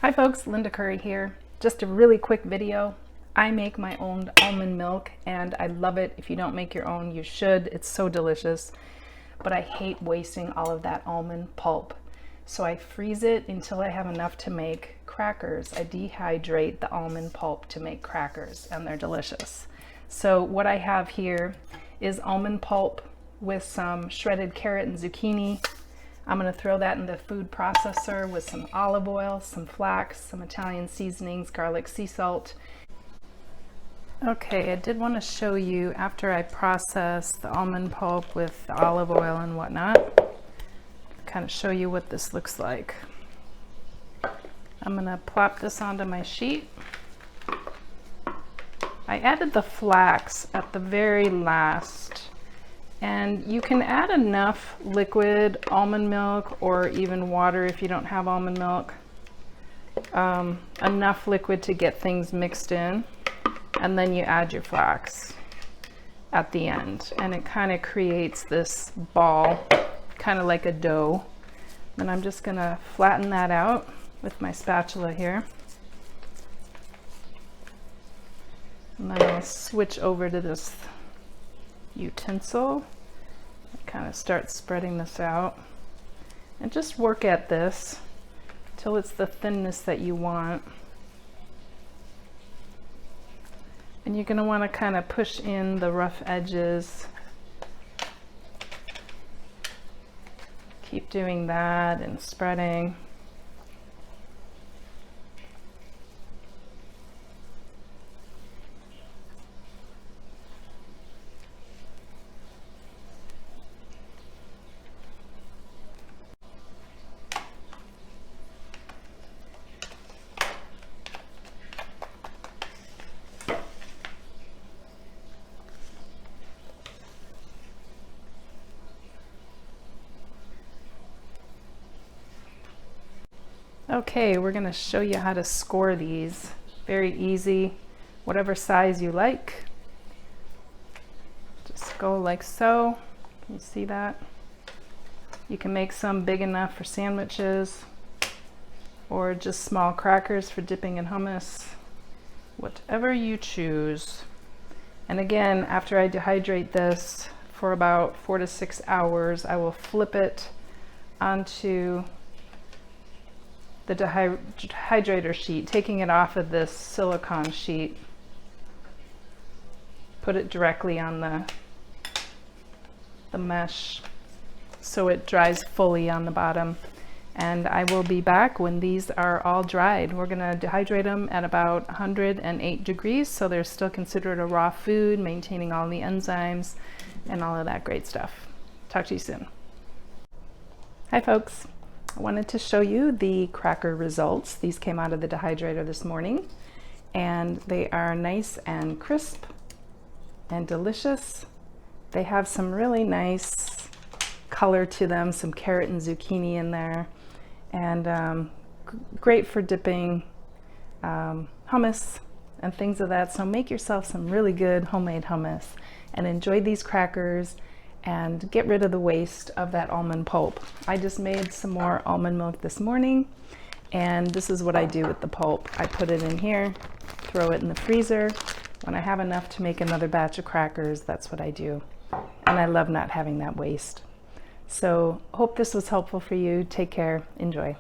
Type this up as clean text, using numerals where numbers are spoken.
Hi folks, Linda Curry here. Just a really quick video. I make my own almond milk and I love it. If you don't make your own, you should. It's so delicious. But I hate wasting all of that almond pulp. So I freeze it until I have enough to make crackers. I dehydrate the almond pulp to make crackers and they're delicious. So what I have here is almond pulp with some shredded carrot and zucchini. I'm going to throw that in the food processor with some olive oil, some flax, some Italian seasonings, garlic, sea salt. Okay, I did want to show you after I process the almond pulp with the olive oil and whatnot, kind of show you what this looks like. I'm going to plop this onto my sheet. I added the flax at the very last. And you can add enough liquid almond milk or even water if you don't have almond milk. Enough liquid to get things mixed in. And then you add your flax at the end. And it kind of creates this ball, kind of like a dough. And I'm just going to flatten that out with my spatula here. And then I'll switch over to this utensil and kind of start spreading this out and just work at this till it's the thinness that you want. And you're going to want to kind of push in the rough edges. Keep doing that and spreading. Okay, we're going to show you how to score these. Very easy, whatever size you like. Just go like so. Can you see that? You can make some big enough for sandwiches or just small crackers for dipping in hummus. Whatever you choose. And again, after I dehydrate this for about 4 to 6 hours, I will flip it onto the dehydrator sheet, taking it off of this silicone sheet. Put it directly on the mesh so it dries fully on the bottom. And I will be back when these are all dried. We're going to dehydrate them at about 108 degrees, so they're still considered a raw food, maintaining all the enzymes and all of that great stuff. Talk to you soon. Hi folks. I wanted to show you the cracker results. These came out of the dehydrator this morning and they are nice and crisp and delicious. They have some really nice color to them, some carrot and zucchini in there, and great for dipping hummus and things of that. So make yourself some really good homemade hummus and enjoy these crackers and get rid of the waste of that almond pulp. I just made some more almond milk this morning and this is what I do with the pulp. I put it in here, throw it in the freezer. When I have enough to make another batch of crackers, that's what I do. And I love not having that waste. So hope this was helpful for you. Take care. Enjoy.